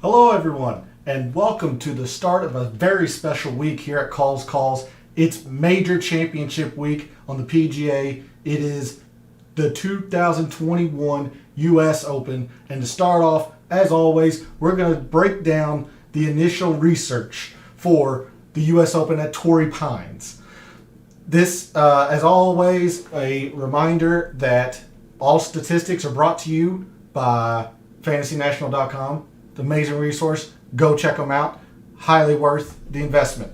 Hello, everyone, and welcome to the start of a very special week here at Calls. It's Major Championship Week on the PGA. It is the 2021 U.S. Open, and to start off, as always, we're going to break down the initial research for the U.S. Open at Torrey Pines. This, as always, a reminder that all statistics are brought to you by FantasyNational.com. The amazing resource. Go check them out. Highly worth the investment.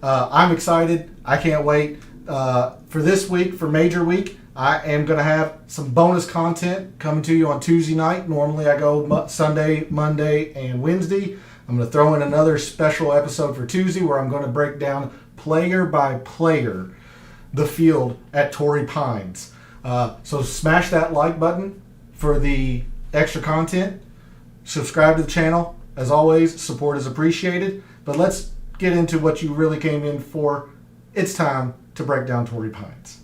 I'm excited. I can't wait. For this week, for Major Week, I am going to have some bonus content coming to you on Tuesday night. Normally I go Sunday, Monday, and Wednesday. I'm going to throw in another special episode for Tuesday where I'm going to break down player by player the field at Torrey Pines. So smash that like button for the extra content. Subscribe to the channel. As always, support is appreciated. But let's get into what you really came in for. It's time to break down Torrey Pines.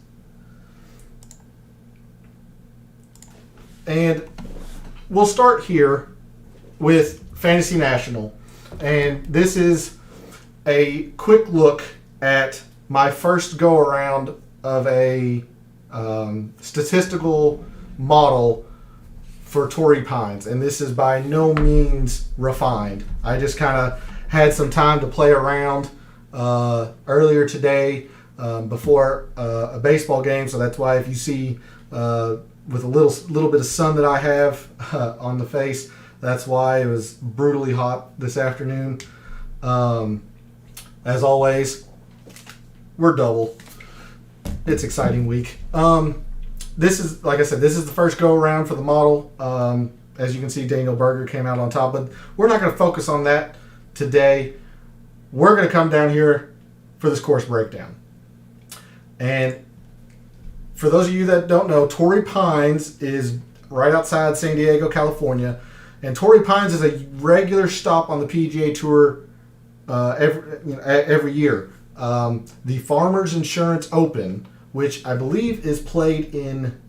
And we'll start here with Fantasy National. And this is a quick look at my first go around of a statistical model for Torrey Pines, and this is by no means refined. I just kind of had some time to play around earlier today before a baseball game, so that's why if you see with a little bit of sun that I have on the face, that's why it was brutally hot this afternoon. As always, we're double. It's exciting week. This is, like I said, this is the first go around for the model. As you can see, Daniel Berger came out on top, but we're not going to focus on that today. We're going to come down here for this course breakdown. And for those of you that don't know, Torrey Pines is right outside San Diego, California. And Torrey Pines is a regular stop on the PGA Tour every year. The Farmers Insurance Open, which I believe is played in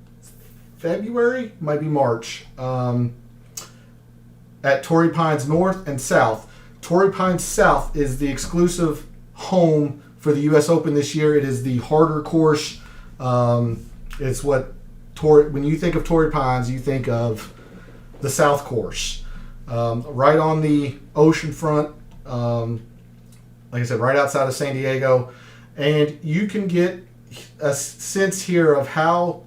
February, might be March, at Torrey Pines North and South. Torrey Pines South is the exclusive home for the U.S. Open this year. It is the harder course. It's what when you think of Torrey Pines, you think of the South course, right on the ocean front. Like I said, right outside of San Diego, and you can get a sense here of how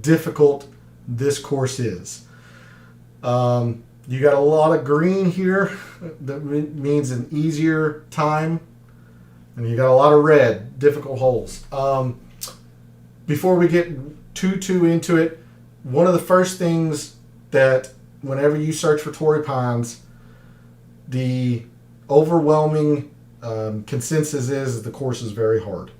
difficult this course is. You got a lot of green here. That means an easier time. And you got a lot of red, difficult holes. Before we get too into it, one of the first things that whenever you search for Torrey Pines, the overwhelming consensus is the course is very hard.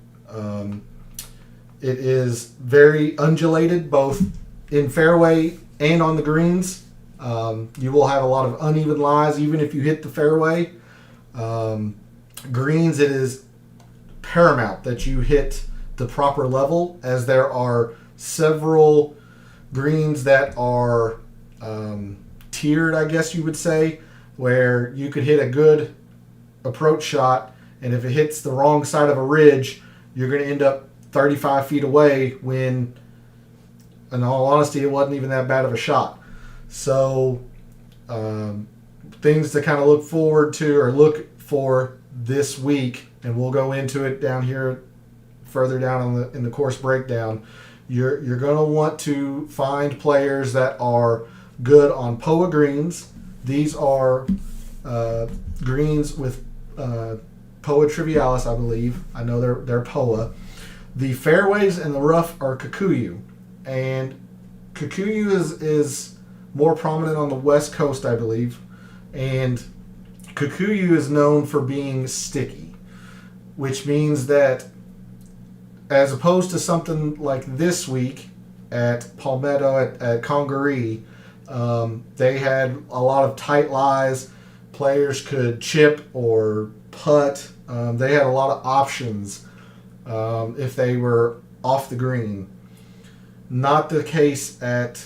It is very undulated, both in fairway and on the greens. You will have a lot of uneven lies, even if you hit the fairway. Greens, it is paramount that you hit the proper level, as there are several greens that are tiered, I guess you would say, where you could hit a good approach shot, and if it hits the wrong side of a ridge, you're going to end up 35 feet away when, in all honesty, it wasn't even that bad of a shot. So things to kind of look forward to or look for this week, and we'll go into it down here further down in the course breakdown. You're going to want to find players that are good on POA greens. These are greens with POA Trivialis, I believe. I know they're POA. The fairways and the rough are Kikuyu, and Kikuyu is more prominent on the West Coast, I believe, and Kikuyu is known for being sticky, which means that as opposed to something like this week at Palmetto at Congaree, they had a lot of tight lies. Players could chip or putt. They had a lot of options if they were off the green. Not the case at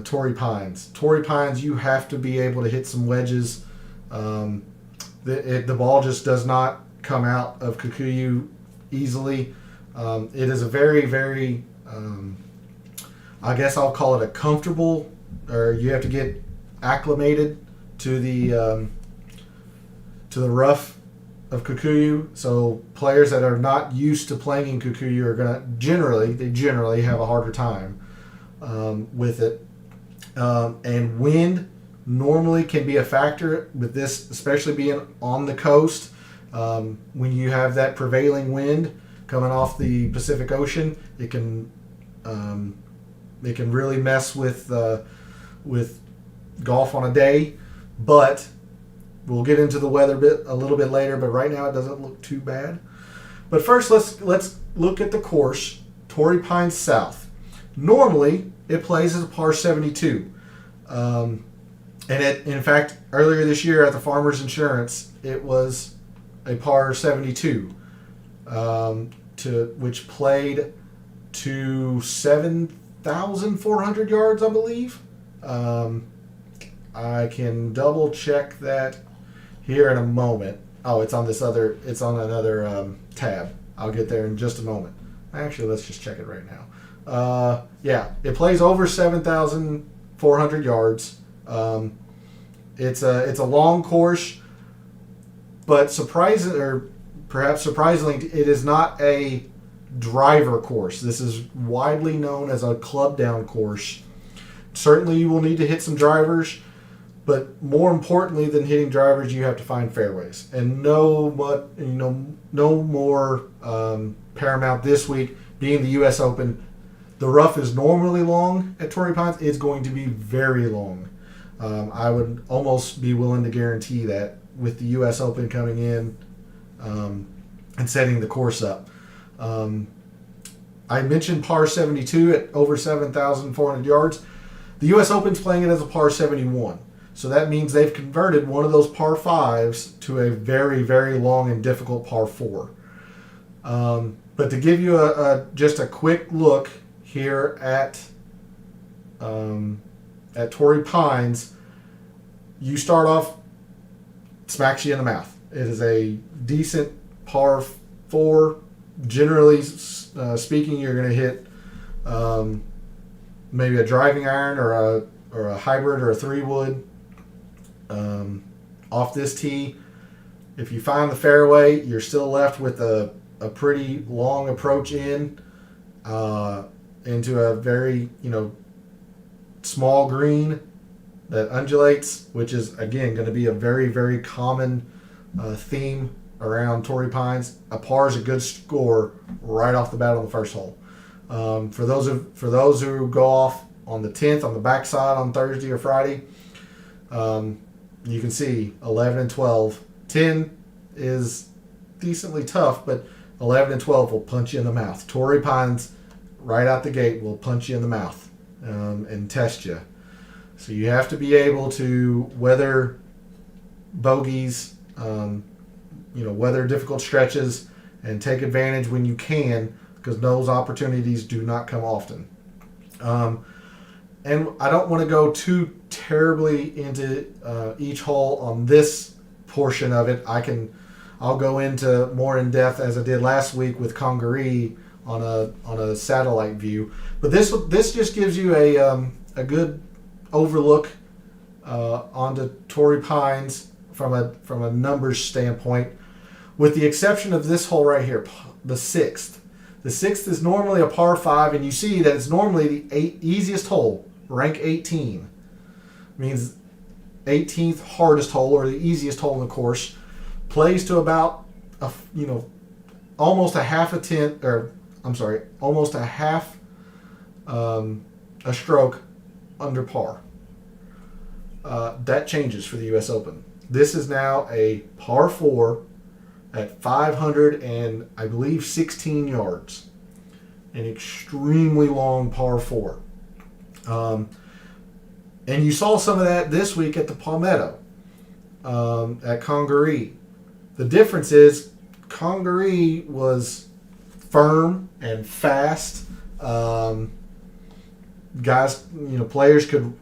Torrey Pines. Torrey Pines, you have to be able to hit some wedges. The ball just does not come out of Kikuyu easily. It is a very, very, I guess I'll call it a comfortable, or you have to get acclimated to the rough of Kikuyu. So players that are not used to playing in Kikuyu are gonna generally have a harder time with it. And wind normally can be a factor with this, especially being on the coast. When you have that prevailing wind coming off the Pacific Ocean, it can really mess with golf on a day. But we'll get into the weather a little bit later. But right now it doesn't look too bad. But first, let's look at the course, Torrey Pines South. Normally it plays as a par 72. And in fact, earlier this year at the Farmers Insurance, it was a par 72, which played to 7,400 yards, I believe. I can double check that here in a moment. Oh, it's on another tab. I'll get there in just a moment. Actually, let's just check it right now. Yeah, it plays over 7,400 yards. It's a long course, but perhaps surprisingly, it is not a driver course. This is widely known as a club down course. Certainly, you will need to hit some drivers, but more importantly than hitting drivers, you have to find fairways. And no more paramount this week being the U.S. Open. The rough is normally long at Torrey Pines. It's going to be very long. I would almost be willing to guarantee that with the U.S. Open coming in and setting the course up. I mentioned par 72 at over 7,400 yards. The U.S. Open's playing it as a par 71. So that means they've converted one of those par 5s to a very, very long and difficult par 4. But to give you just a quick look here at Torrey Pines, you start off, smacks you in the mouth. It is a decent par 4. Generally speaking, you're going to hit maybe a driving iron or a hybrid or a 3-wood off this tee. If you find the fairway, you're still left with a pretty long approach into a very small green that undulates, which is again going to be a very, very common theme around Torrey Pines. A par is a good score right off the bat on the first hole. For those who go off on the 10th on the backside on Thursday or Friday, you can see 11 and 12. 10 is decently tough, but 11 and 12 will punch you in the mouth. Torrey Pines, right out the gate, will punch you in the mouth and test you. So you have to be able to weather bogeys, weather difficult stretches, and take advantage when you can, because those opportunities do not come often. And I don't want to go too terribly into each hole on this portion of it. I'll go into more in depth as I did last week with Congaree on a satellite view. But this just gives you a good overlook onto Torrey Pines from a numbers standpoint, with the exception of this hole right here, the 6th. The 6th is normally a par 5, and you see that it's normally the easiest hole, rank 18. Means 18th hardest hole, or the easiest hole in the course. Plays to about almost a half a stroke under par. That changes for the U.S. Open. This is now a par 4 at 500 and I believe 16 yards. An extremely long par 4. And you saw some of that this week at the Palmetto at Congaree. The difference is Congaree was firm and fast. guys, players could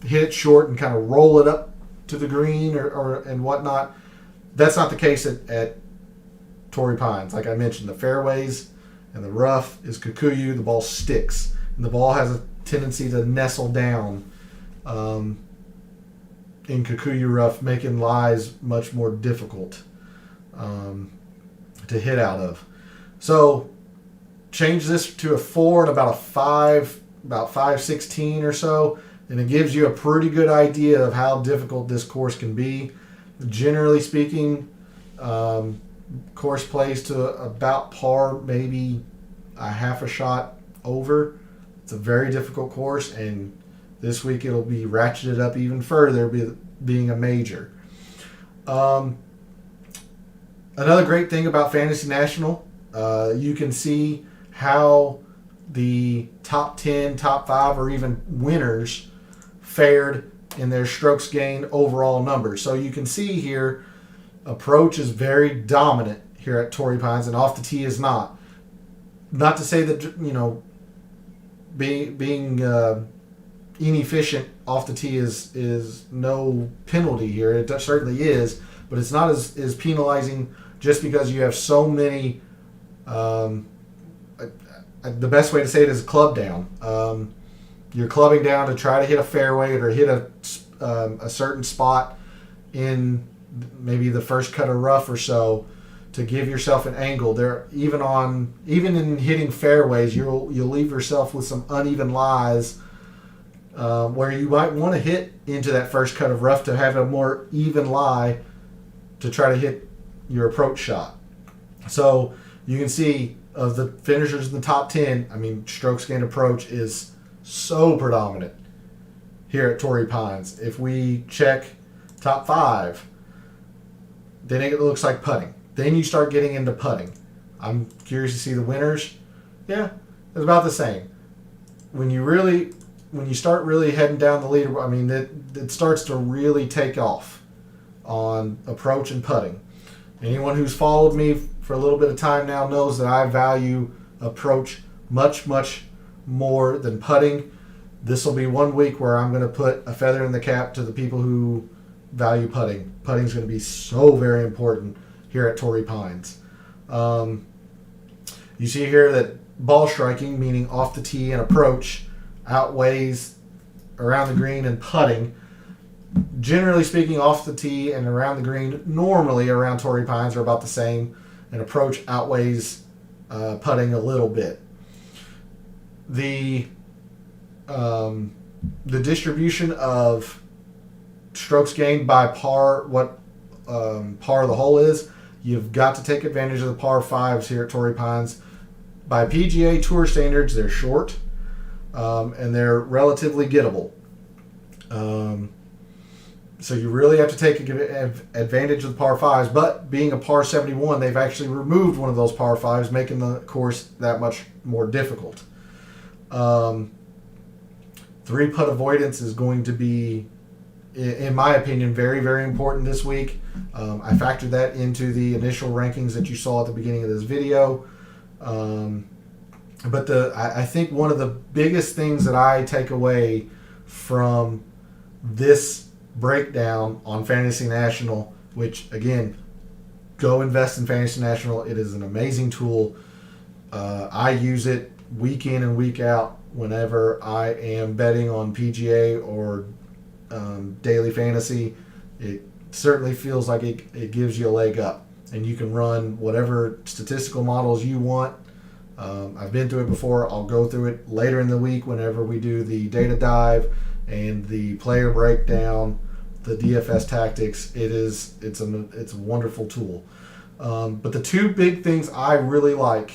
hit it short and kind of roll it up to the green or and whatnot. That's not the case at Torrey Pines. Like I mentioned, the fairways and the rough is Kikuyu. The ball sticks, and the ball has a tendency to nestle down in Kikuyu rough, making lies much more difficult to hit out of. So change this to a 4 and about a 5, about 5.16 or so, and it gives you a pretty good idea of how difficult this course can be. Generally speaking, course plays to about par, maybe a half a shot over. It's a very difficult course, and this week it'll be ratcheted up even further, being a major. Another great thing about Fantasy National, you can see how the top 10, top 5, or even winners fared in their strokes gained overall numbers. So you can see here, approach is very dominant here at Torrey Pines, and off the tee is not. Not to say that being inefficient off the tee is no penalty here. It certainly is, but it's not as penalizing just because you have so many. The best way to say it is club down. You're clubbing down to try to hit a fairway or hit a certain spot in maybe the first cut of rough or so to give yourself an angle. There, even in hitting fairways, you'll leave yourself with some uneven lies where you might want to hit into that first cut of rough to have a more even lie to try to hit your approach shot. So you can see of the finishers in the top 10, strokes gained approach is so predominant here at Torrey Pines. If we check top 5, then it looks like putting. Then you start getting into putting. I'm curious to see the winners. Yeah, it's about the same. When you start really heading down the leaderboard, it starts to really take off on approach and putting. Anyone who's followed me for a little bit of time now knows that I value approach much, much more than putting. This will be one week where I'm going to put a feather in the cap to the people who value putting. Putting is going to be so very important here at Torrey Pines. You see here that ball striking, meaning off the tee and approach, outweighs around the green and putting. Generally speaking, off the tee and around the green, normally around Torrey Pines, are about the same, and approach outweighs putting a little bit. The distribution of strokes gained by par, what par of the hole is, you've got to take advantage of the par 5s here at Torrey Pines. By PGA Tour standards, they're short, and they're relatively gettable. So you really have to take advantage of the par 5s, but being a par 71, they've actually removed one of those par 5s, making the course that much more difficult. 3-putt avoidance is going to be, in my opinion, very, very important this week. I factored that into the initial rankings that you saw at the beginning of this video. But I think one of the biggest things that I take away from this breakdown on Fantasy National, which again, go invest in Fantasy National. It is an amazing tool. I use it week in and week out whenever I am betting on PGA or daily fantasy. It certainly feels like it gives you a leg up, and you can run whatever statistical models you want. I've been through it before. I'll go through it later in the week whenever we do the data dive and the player breakdown, the DFS tactics. It's a wonderful tool. But the two big things I really like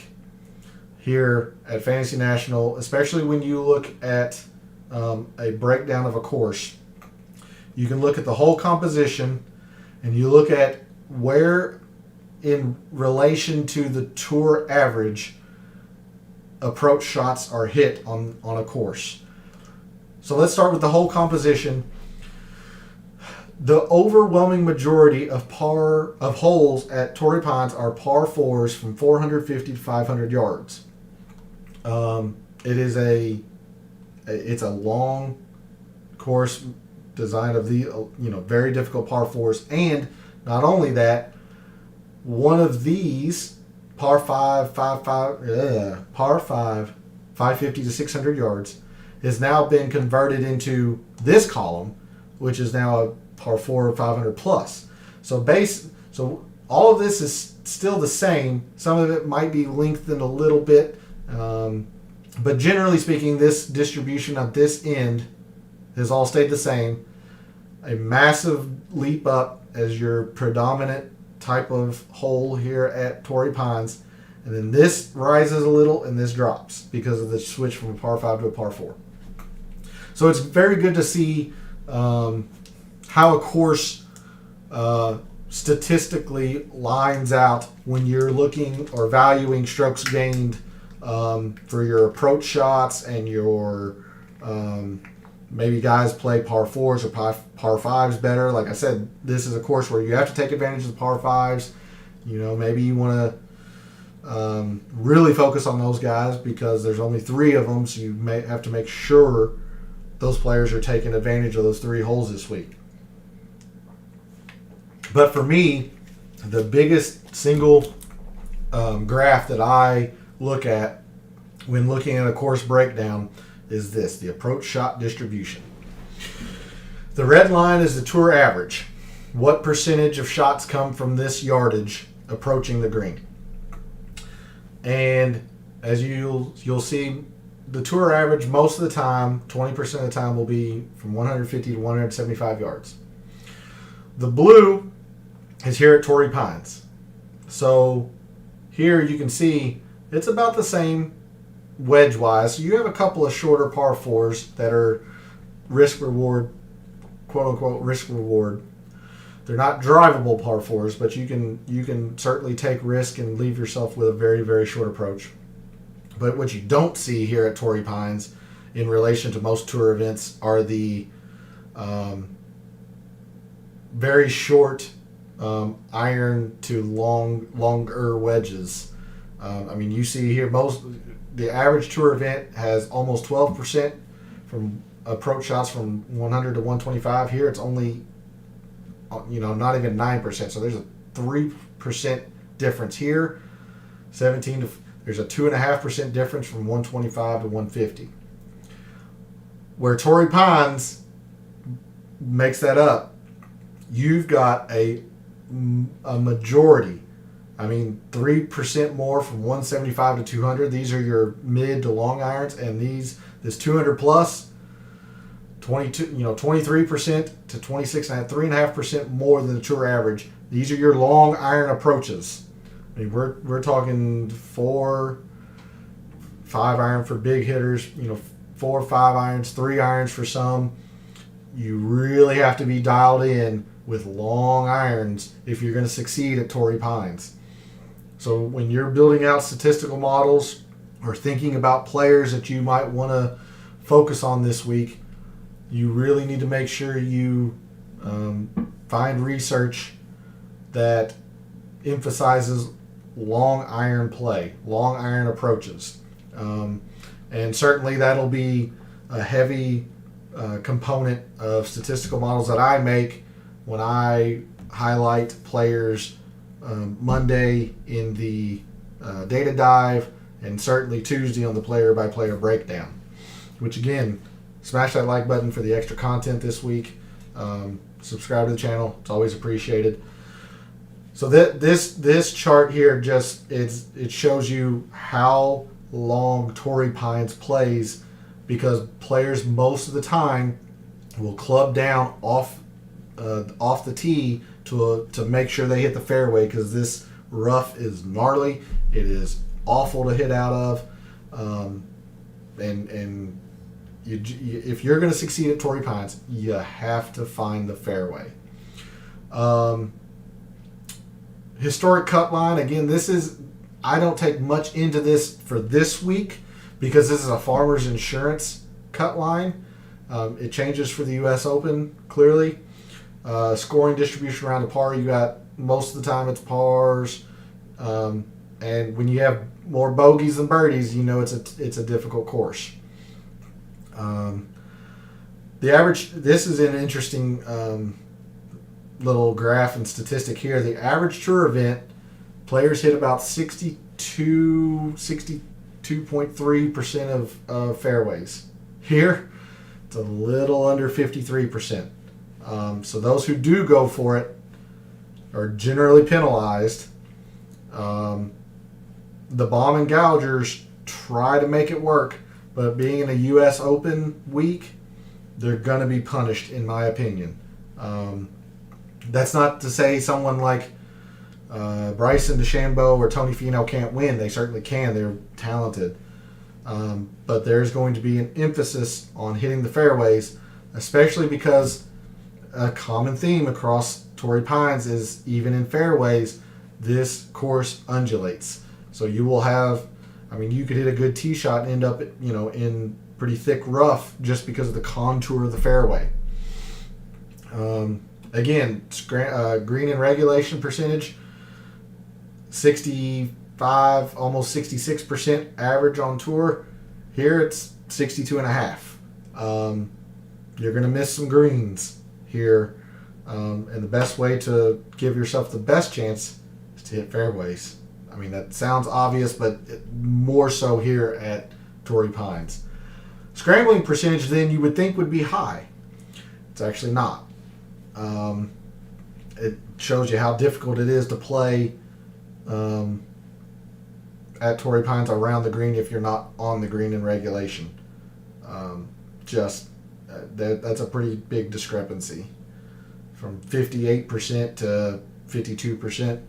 here at Fantasy National, especially when you look at a breakdown of a course, you can look at the whole composition and you look at where in relation to the tour average approach shots are hit on a course. So let's start with the whole composition. The overwhelming majority of holes at Torrey Pines are par 4s from 450 to 500 yards. It is a It's a long course designed of the very difficult par fours, and not only that, one of these par 550 to 600 yards has now been converted into this column, which is now a par 4 500 plus. So all of this is still the same. Some of it might be lengthened a little bit, but generally speaking, this distribution at this end has all stayed the same. A massive leap up as your predominant type of hole here at Torrey Pines, and then this rises a little and this drops because of the switch from a par 5 to a par 4. So it's very good to see how a course statistically lines out when you're looking or valuing strokes gained for your approach shots, and your maybe guys play par 4s or par 5s better. Like I said, this is a course where you have to take advantage of the par 5s. Maybe you want to really focus on those guys because there's only 3 of them, so you may have to make sure those players are taking advantage of those 3 holes this week. But for me, the biggest single graph that I look at when looking at a course breakdown is this, the approach shot distribution. The red line is the tour average. What percentage of shots come from this yardage approaching the green? And as you'll see, the tour average most of the time, 20% of the time, will be from 150 to 175 yards. The blue is here at Torrey Pines. So here you can see it's about the same wedge-wise. So you have a couple of shorter par 4s that are risk-reward, quote-unquote risk-reward. They're not drivable par 4s, but you can certainly take risk and leave yourself with a very, very short approach. But what you don't see here at Torrey Pines in relation to most tour events are the very short iron to longer wedges. You see here the average tour event has almost 12% from approach shots from 100 to 125. Here it's only not even 9%. So there's a 3% difference here. There's a 2.5% difference from 125 to 150. Where Torrey Pines makes that up, you've got a majority. 3% more from 175 to 200. These are your mid to long irons, and this 200 plus, 23% to 26.5, 3.5% more than the tour average. These are your long iron approaches. We're talking 4, 5 iron for big hitters. 4 or 5 irons, 3 irons for some. You really have to be dialed in with long irons if you're going to succeed at Torrey Pines. So when you're building out statistical models or thinking about players that you might want to focus on this week, you really need to make sure you find research that emphasizes long iron play, long iron approaches. And certainly that'll be a heavy component of statistical models that I make when I highlight players Monday in the data dive, and certainly Tuesday on the player-by-player breakdown. Which again, smash that like button for the extra content this week. Subscribe to the channel; it's always appreciated. So this chart here it shows you how long Torrey Pines plays, because players most of the time will club down off the tee to make sure they hit the fairway, because this rough is gnarly. It is awful to hit out of, and if you're going to succeed at Torrey Pines, you have to find the fairway. Historic cut line, again, I don't take much into this for this week because this is a Farmers Insurance cut line. It changes for the U.S. Open, clearly. Scoring distribution around the par, you got most of the time it's pars, and when you have more bogeys than birdies, it's a difficult course. Um, the average, this is an interesting little graph and statistic here. The average tour event, players hit about 62.3% of fairways. Here, it's a little under 53%. So those who do go for it are generally penalized. The bomb and gougers try to make it work, but being in a U.S. Open week, they're going to be punished, in my opinion. That's not to say someone like Bryson DeChambeau or Tony Finau can't win. They certainly can. They're talented. But there's going to be an emphasis on hitting the fairways, especially because a common theme across Torrey Pines is even in fairways, this course undulates. So you will have, you could hit a good tee shot and end up, in pretty thick rough just because of the contour of the fairway. Again, green in regulation percentage, 65, almost 66% average on tour. Here it's 62.5. You're going to miss some greens here. And the best way to give yourself the best chance is to hit fairways. That sounds obvious, but more so here at Torrey Pines. Scrambling percentage then you would think would be high. It's actually not. It shows you how difficult it is to play at Torrey Pines around the green if you're not on the green in regulation. That's a pretty big discrepancy from 58% to 52%.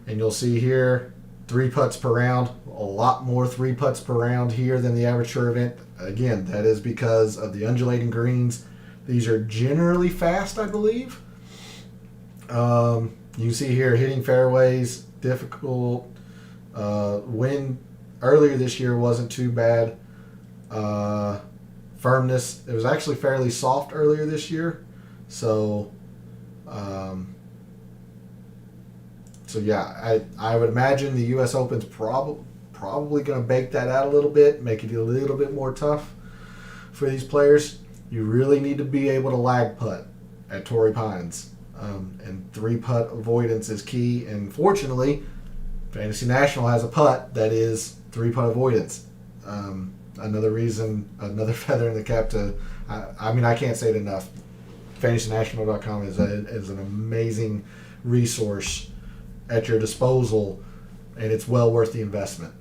And you'll see here 3 putts per round, a lot more 3 putts per round here than the average tour event. Again, that is because of the undulating greens. These are generally fast, I believe. You can see here hitting fairways, difficult. Wind earlier this year wasn't too bad. Firmness, it was actually fairly soft earlier this year. So yeah, I would imagine the U.S. Open's probably going to bake that out a little bit, make it a little bit more tough for these players. You really need to be able to lag putt at Torrey Pines. And 3-putt avoidance is key. And fortunately, Fantasy National has a putt that is 3-putt avoidance. Another feather in the cap to, I can't say it enough. FantasyNational.com is an amazing resource at your disposal, and it's well worth the investment.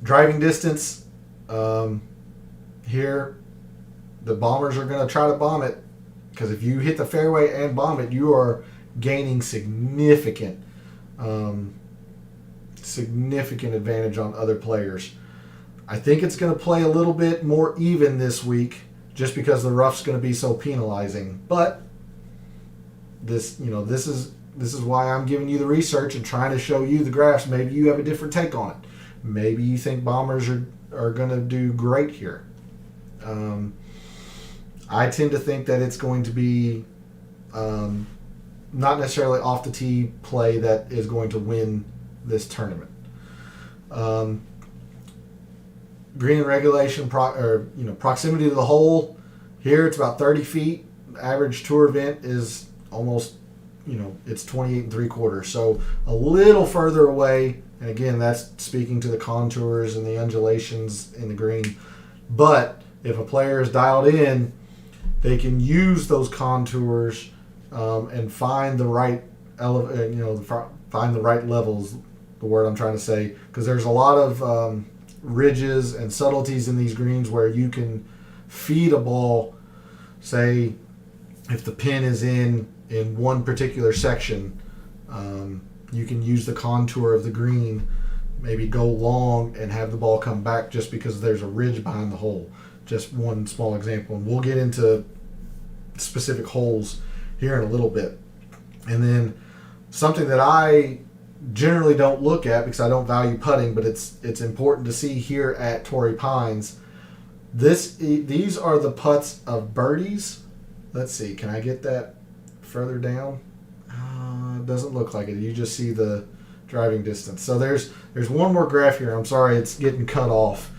Driving distance, here, the bombers are going to try to bomb it, because if you hit the fairway and bomb it, you are gaining significant advantage on other players. I think it's going to play a little bit more even this week, just because the rough's going to be so penalizing. But this is why I'm giving you the research and trying to show you the graphs. Maybe you have a different take on it. Maybe you think bombers are going to do great here. I tend to think that it's going to be not necessarily off the tee play that is going to win this tournament. Green and regulation, proximity to the hole. Here it's about 30 feet. Average tour event is almost, it's 28 3/4. So a little further away. And again, that's speaking to the contours and the undulations in the green. But if a player is dialed in, they can use those contours and find the right find the right levels. The word I'm trying to say, because there's a lot of ridges and subtleties in these greens where you can feed a ball. Say, if the pin is in one particular section, you can use the contour of the green, maybe go long and have the ball come back just because there's a ridge behind the hole. Just one small example, and we'll get into specific holes here in a little bit. And then something that I generally don't look at because I don't value putting, but it's important to see here at Torrey Pines. These are the putts of birdies. Let's see, can I get that further down? It doesn't look like it. You just see the driving distance. So there's one more graph here. I'm sorry, it's getting cut off.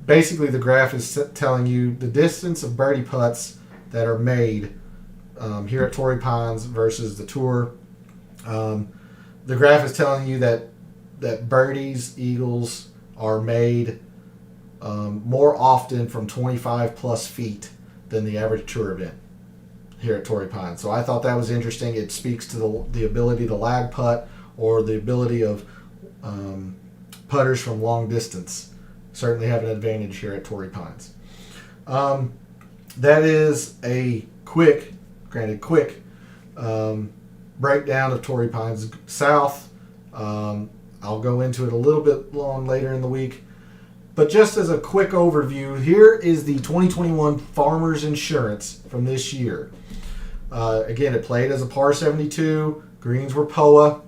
Basically, the graph is telling you the distance of birdie putts that are made here at Torrey Pines versus the tour. The graph is telling you that birdies, eagles are made more often from 25 plus feet than the average tour event here at Torrey Pines. So I thought that was interesting. It speaks to the ability to lag putt or the ability of putters from long distance. Certainly have an advantage here at Torrey Pines. That is a quick breakdown of Torrey Pines South. I'll go into it a little bit long later in the week. But just as a quick overview, here is the 2021 Farmers Insurance from this year. Again, it played as a par 72. Greens were POA.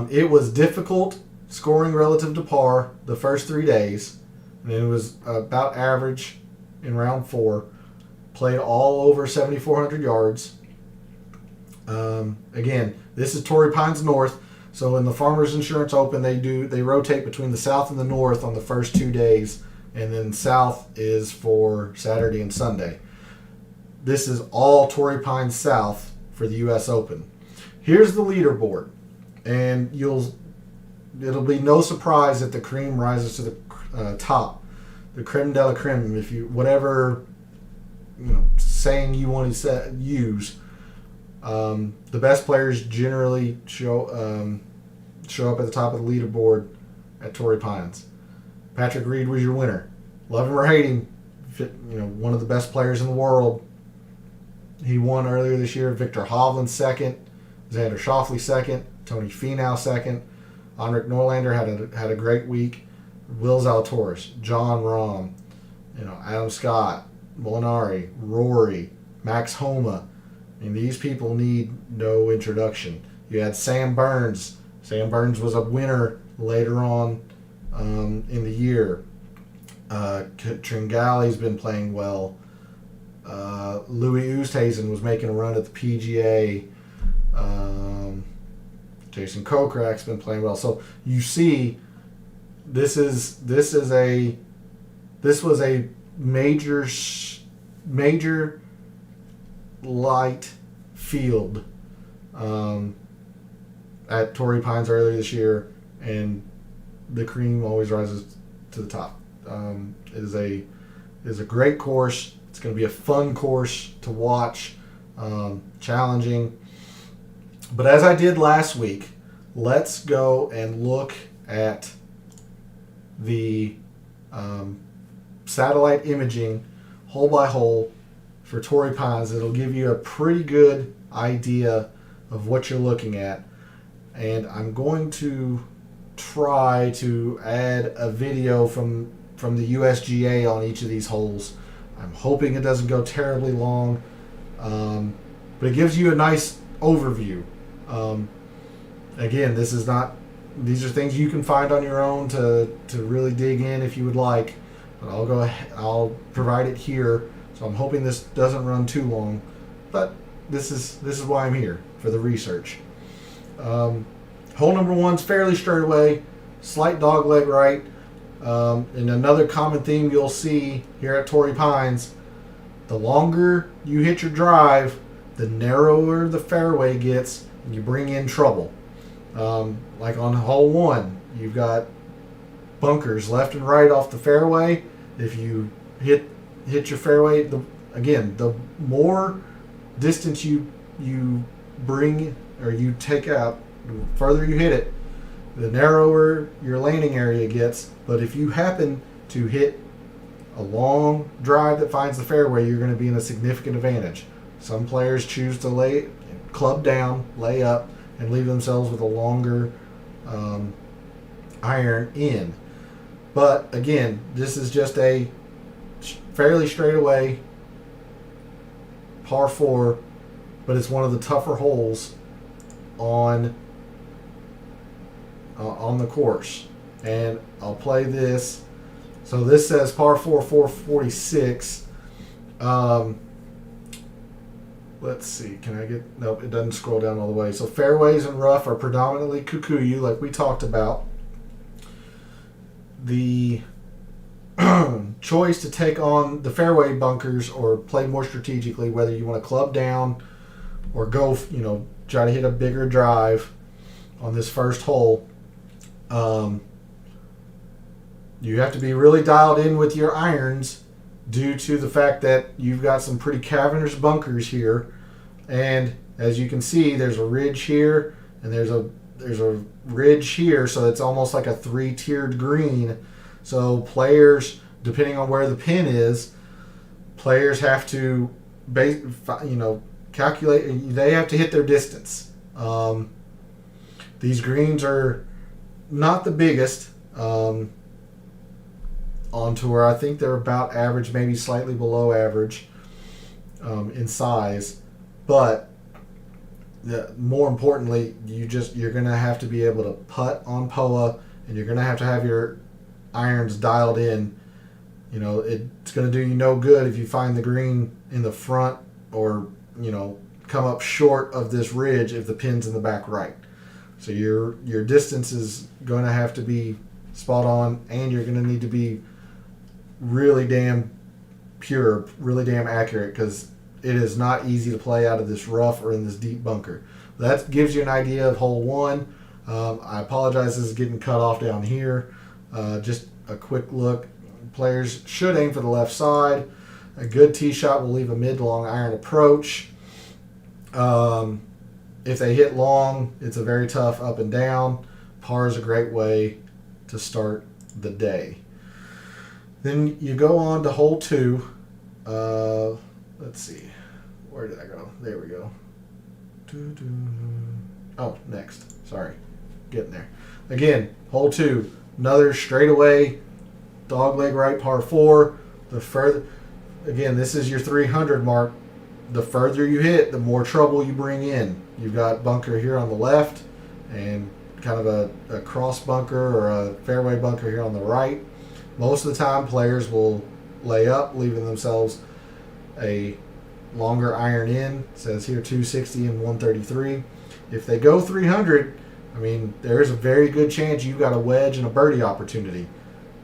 It was difficult scoring relative to par the first 3 days. And it was about average in round 4. Played all over 7,400 yards. Again, this is Torrey Pines North. So in the Farmers Insurance Open, they rotate between the South and the North on the first 2 days, and then South is for Saturday and Sunday. This is all Torrey Pines South for the U.S. Open. Here's the leaderboard, and it'll be no surprise that the cream rises to the top, the creme de la creme. If you whatever saying you want to use. The best players generally show up at the top of the leaderboard at Torrey Pines. Patrick Reed was your winner. Love him or hate him, one of the best players in the world. He won earlier this year. Victor Hovland second, Xander Schauffele second, Tony Finau second. Henrik Norlander had a great week. Will Zalatoris, John Rahm, Adam Scott, Molinari, Rory, Max Homa. And these people need no introduction. You had Sam Burns. Sam Burns was a winner later on in the year. Tringale's been playing well. Louis Oosthuizen was making a run at the PGA. Jason Kokrak's been playing well. So you see, this was a major light field at Torrey Pines earlier this year, and the cream always rises to the top. It is a great course. It's going to be a fun course to watch, challenging. But as I did last week, let's go and look at the satellite imaging hole by hole for Torrey Pines. It'll give you a pretty good idea of what you're looking at. And I'm going to try to add a video from the USGA on each of these holes. I'm hoping it doesn't go terribly long, but it gives you a nice overview. Again, these are things you can find on your own to really dig in if you would like. But I'll provide it here. So I'm hoping this doesn't run too long, but this is why I'm here, for the research. Hole number 1's fairly straight away, slight dog leg right. And another common theme you'll see here at Torrey Pines, the longer you hit your drive, the narrower the fairway gets, and you bring in trouble. Like on hole 1, you've got bunkers left and right off the fairway. If you hit your fairway, the more distance you bring or you take out, the further you hit it, the narrower your landing area gets. But if you happen to hit a long drive that finds the fairway, you're going to be in a significant advantage. Some players choose to club down, lay up, and leave themselves with a longer iron in. But again, this is just a fairly straight away par 4, but it's one of the tougher holes on the course. And I'll play this. So this says par 4, 446. let's see. Can I get? Nope, it doesn't scroll down all the way. So fairways and rough are predominantly Kikuyu, like we talked about. The choice to take on the fairway bunkers or play more strategically, whether you want to club down or go, try to hit a bigger drive on this first hole. You have to be really dialed in with your irons due to the fact that you've got some pretty cavernous bunkers here. And as you can see, there's a ridge here and there's a ridge here, so it's almost like a 3-tiered green. So players, depending on where the pin is, players have to calculate. They have to hit their distance. These greens are not the biggest on tour. I think they're about average, maybe slightly below average in size. But more importantly, you're going to have to be able to putt on POA, and you're going to have your irons dialed in. It's going to do you no good if you find the green in the front or come up short of this ridge if the pin's in the back right. So your distance is going to have to be spot on, and you're going to need to be really damn pure, really damn accurate, because it is not easy to play out of this rough or in this deep bunker. That gives you an idea of hole 1. I apologize, this is getting cut off down here. Just a quick look. Players should aim for the left side. A good tee shot will leave a mid to long iron approach. If they hit long, it's a very tough up and down. Par is a great way to start the day. Then you go on to hole 2. Let's see. Where did I go? There we go. Oh, next. Sorry. Getting there. Again, hole 2. Another straightaway dogleg right par 4. Again, this is your 300 mark. The further you hit, the more trouble you bring in. You've got bunker here on the left and kind of a cross bunker or a fairway bunker here on the right. Most of the time, players will lay up, leaving themselves a longer iron in. It says here 260 and 133. If they go 300, there is a very good chance you've got a wedge and a birdie opportunity.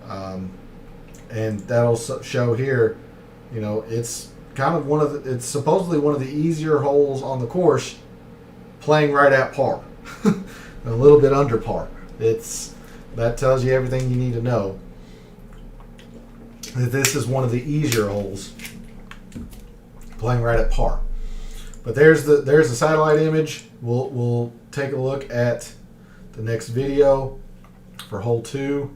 And that'll show here, it's kind of it's supposedly one of the easier holes on the course, playing right at par. A little bit under par. That tells you everything you need to know. That this is one of the easier holes, playing right at par. But there's the satellite image. We'll take a look at the next video for hole 2.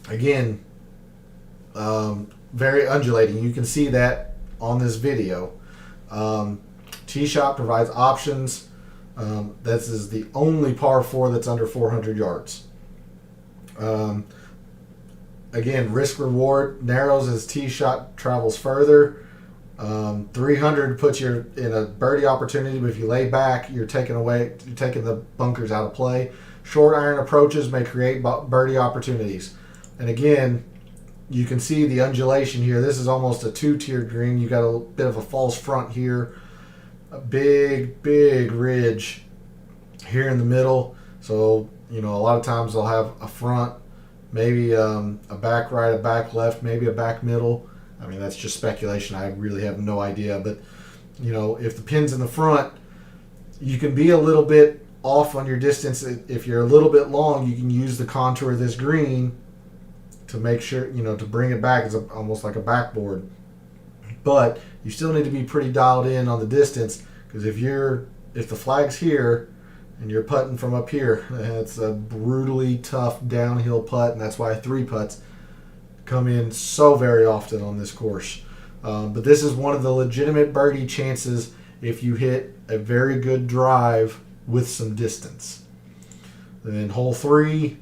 Again, very undulating. You can see that on this video. Tee shot provides options. This is the only par 4 that's under 400 yards. Again, risk reward narrows as tee shot travels further. 300 puts you in a birdie opportunity, but if you lay back, you're taking the bunkers out of play. Short iron approaches may create birdie opportunities. And again, you can see the undulation here. This is almost a 2-tiered green. You got a bit of a false front here. A big ridge here in the middle. So, a lot of times they'll have a front, maybe a back right, a back left, maybe a back middle. That's just speculation. I really have no idea. But, if the pin's in the front, you can be a little bit off on your distance. If you're a little bit long, you can use the contour of this green to make sure, to bring it back. It's almost like a backboard. But you still need to be pretty dialed in on the distance, because if the flag's here and you're putting from up here, it's a brutally tough downhill putt, and that's why 3 putts come in so very often on this course. But this is one of the legitimate birdie chances if you hit a very good drive with some distance. Then hole 3,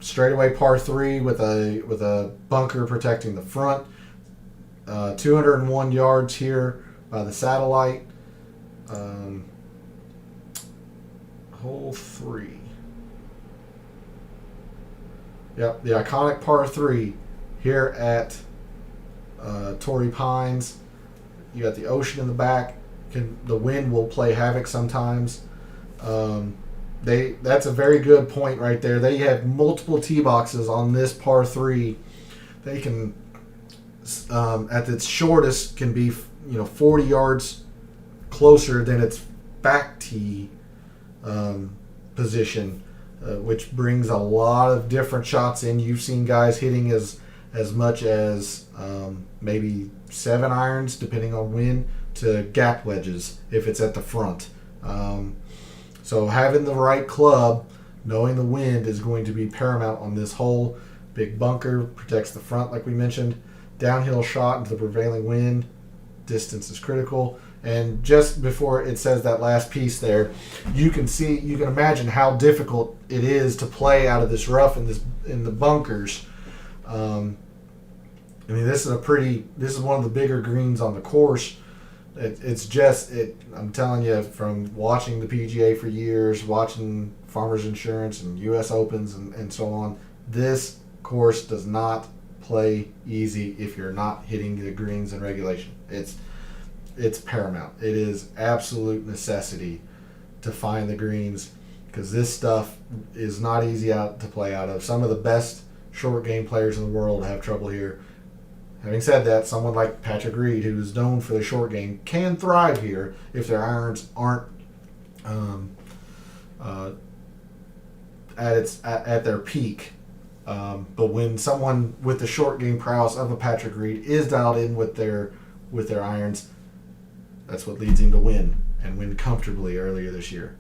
straightaway par 3 with a bunker protecting the front. 201 yards here by the satellite. Hole 3. Yep, the iconic par 3 here at Torrey Pines. You got the ocean in the back. The wind will play havoc sometimes. That's a very good point right there. They have multiple tee boxes on this par 3. They can, at its shortest, can be 40 yards closer than its back tee position, which brings a lot of different shots in. You've seen guys hitting as much as maybe 7 irons, depending on wind, to gap wedges if it's at the front. So having the right club, knowing the wind, is going to be paramount on this hole. Big bunker protects the front, like we mentioned. Downhill shot into the prevailing wind. Distance is critical. And just before it says that last piece there, you can imagine how difficult it is to play out of this rough in the bunkers. This is one of the bigger greens on the course. I'm telling you, from watching the PGA for years, watching Farmers Insurance and U.S. Opens and so on, this course does not play easy if you're not hitting the greens in regulation. It's paramount. It is absolute necessity to find the greens, because this stuff is not easy to play out of. Some of the best short game players in the world have trouble here. Having said that, someone like Patrick Reed, who is known for the short game, can thrive here if their irons aren't at their peak. But when someone with the short game prowess of a Patrick Reed is dialed in with their irons, that's what leads him to win, and win comfortably earlier this year.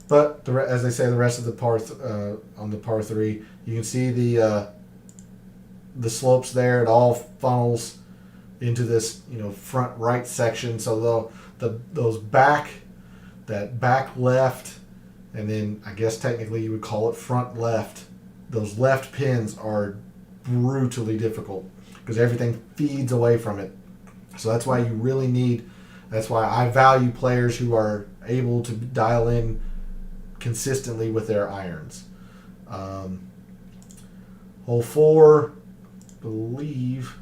But as I say, the rest of the on the par 3, you can see the slopes there. It all funnels into this front right section. So that back left, and then I guess technically you would call it front left. Those left pins are brutally difficult because everything feeds away from it. So that's why that's why I value players who are able to dial in consistently with their irons. Hole 4, believe,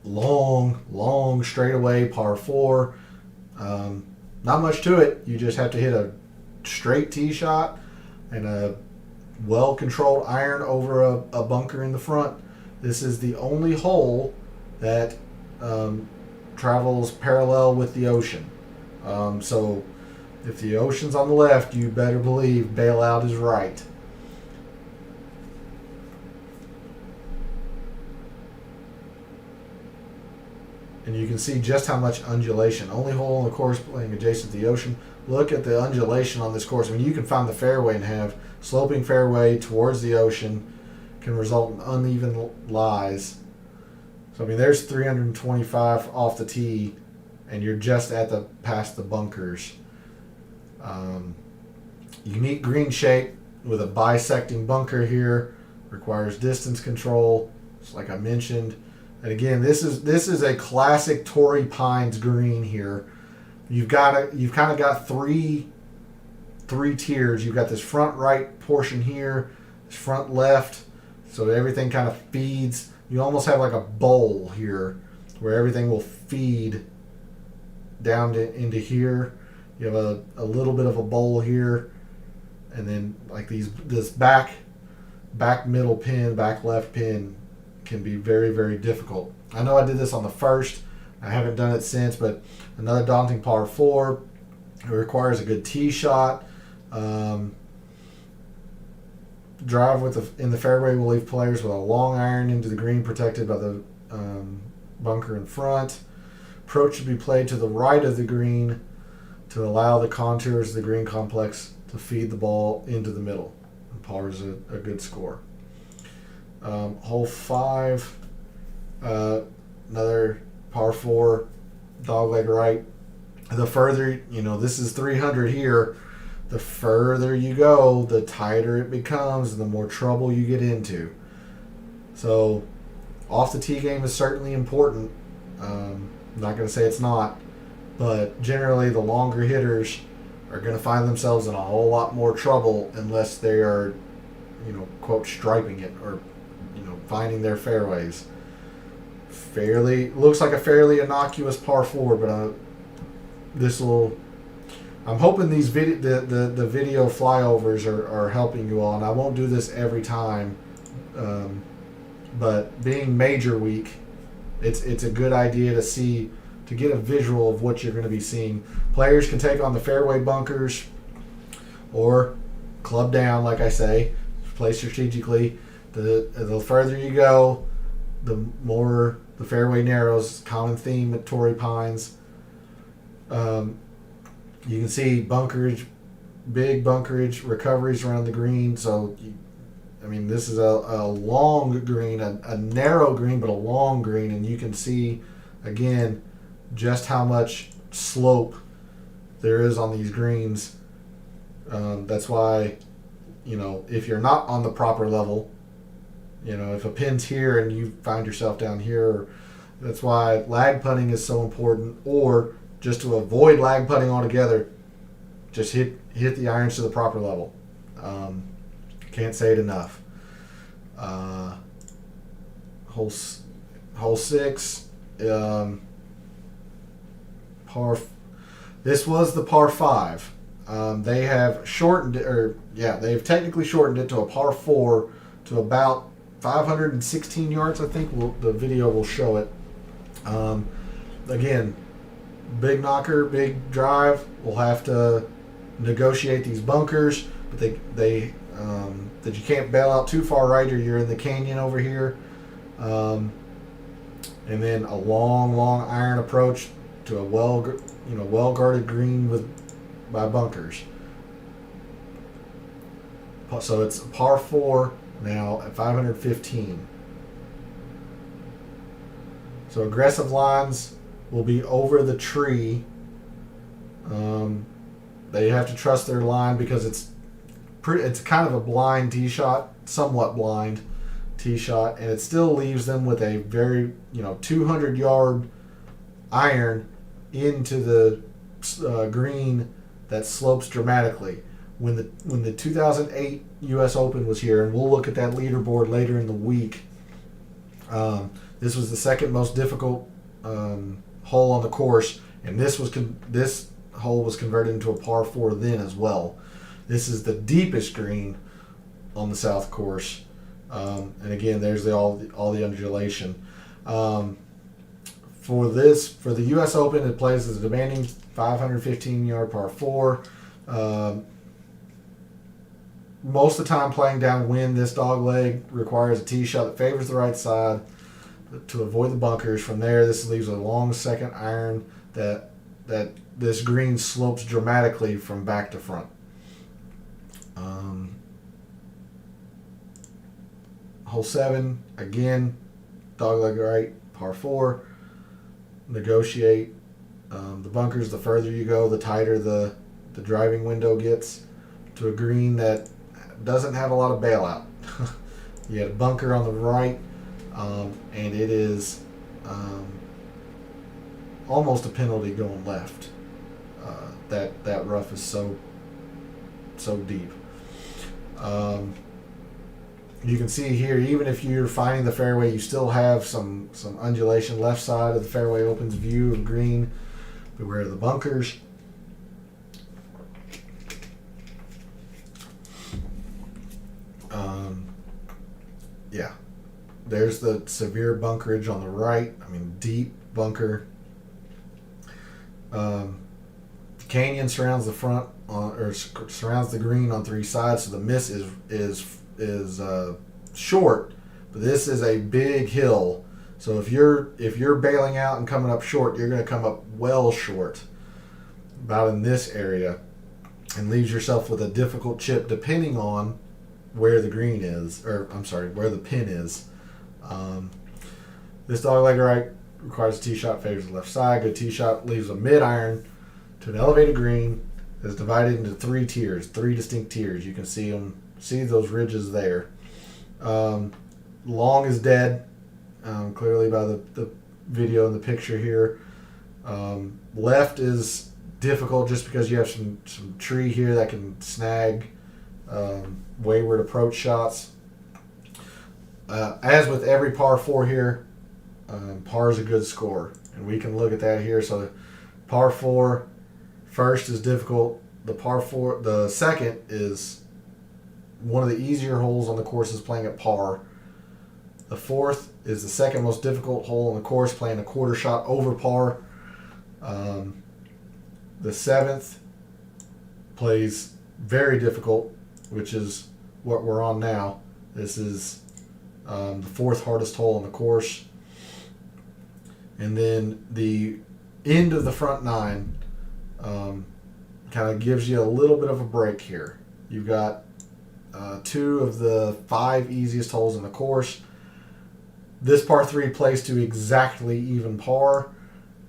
long straightaway par 4. Not much to it. You just have to hit a straight tee shot and a well-controlled iron over a bunker in the front. This is the only hole that travels parallel with the ocean. So if the ocean's on the left, you better believe bailout is right. And you can see just how much undulation. Only hole on the course playing adjacent to the ocean. Look at the undulation on this course. You can find the fairway and have sloping fairway towards the ocean, can result in uneven lies. So there's 325 off the tee, and you're just past the bunkers. Unique green shape with a bisecting bunker here, requires distance control, just like I mentioned. And again, this is a classic Torrey Pines green here. You've kind of got three tiers. You've got this front right portion here, this front left, so everything kind of feeds. You almost have like a bowl here where everything will feed down into here. You have a little bit of a bowl here, and then like this back middle pin, back left pin can be very, very difficult. I know I did this on the first. I haven't done it since, but another daunting par 4. It requires a good tee shot. Drive in the fairway will leave players with a long iron into the green, protected by the bunker in front. Approach should be played to the right of the green to allow the contours of the green complex to feed the ball into the middle. And par is a good score. Hole 5, another par 4, dogleg right. The further, this is 300 here. The further you go, the tighter it becomes and the more trouble you get into. So off the tee game is certainly important. I'm not going to say it's not, but generally the longer hitters are going to find themselves in a whole lot more trouble unless they are, quote, striping it or, finding their fairways. looks like a fairly innocuous par 4, but I'm hoping these the video flyovers are helping you all, and I won't do this every time, but being major week, it's a good idea to get a visual of what you're going to be seeing. Players can take on the fairway bunkers or club down, like I say, play strategically. The further you go, the more the fairway narrows. Common theme at Torrey Pines. You can see big bunkerage, recoveries around the green. So, this is a long green, a narrow green, but a long green. And you can see, again, just how much slope there is on these greens. That's why, if you're not on the proper level, if a pin's here and you find yourself down here, that's why lag putting is so important. Or just to avoid lag putting altogether, just hit the irons to the proper level. Can't say it enough. Hole 6, par. This was the par 5. They have shortened it, they've technically shortened it to a par 4 to about 516 yards. I think the video will show it. Again, big knocker, big drive. We'll have to negotiate these bunkers, but that you can't bail out too far right, or you're in the canyon over here. And then a long iron approach to a well guarded green by bunkers. So it's par 4 now at 515. So aggressive lines will be over the tree. They have to trust their line because it's kind of a blind tee shot, somewhat blind tee shot, and it still leaves them with a very 200-yard iron into the green that slopes dramatically. When the 2008 U.S. Open was here, and we'll look at that leaderboard later in the week. This was the second most difficult hole on the course, and this hole was converted into a par 4 then as well. This is the deepest green on the South Course, and again, there's all the undulation. For the U.S. Open, it plays as a demanding 515-yard par 4. Most of the time, playing downwind, this dogleg requires a tee shot that favors the right side to avoid the bunkers. From there, this leaves a long second iron that this green slopes dramatically from back to front. Hole 7, again, dogleg right, par 4. Negotiate the bunkers. The further you go, the tighter the driving window gets to a green that doesn't have a lot of bailout. You had a bunker on the right, and it is almost a penalty going left. That rough is so deep. You can see here, even if you're finding the fairway, you still have some undulation. Left side of the fairway opens view of green. Beware of the bunkers. There's the severe bunkerage on the right. Deep bunker. Canyon surrounds the front surrounds the green on 3 sides, so the miss is short, but this is a big hill. So if you're bailing out and coming up short, you're going to come up well short, about in this area, and leaves yourself with a difficult chip depending on where the green is, where the pin is. This dogleg right requires a tee shot, favors the left side. Good tee shot leaves a mid iron to an elevated green that's divided into 3 tiers, 3 distinct tiers. You can see those ridges there. Long is dead, clearly by the video and the picture here. Left is difficult just because you have some tree here that can snag wayward approach shots. As with every par 4 here, Par is a good score, and we can look at that here. So par 4 first is difficult. The second is one of the easier holes on the course, is playing at par. The fourth is the second most difficult hole on the course, playing a quarter shot over par. The seventh plays very difficult, which is what we're on now. This is the fourth hardest hole on the course. And then the end of the front nine kind of gives you a little bit of a break here. You've got 2 of the 5 easiest holes in the course. This par 3 plays to exactly even par,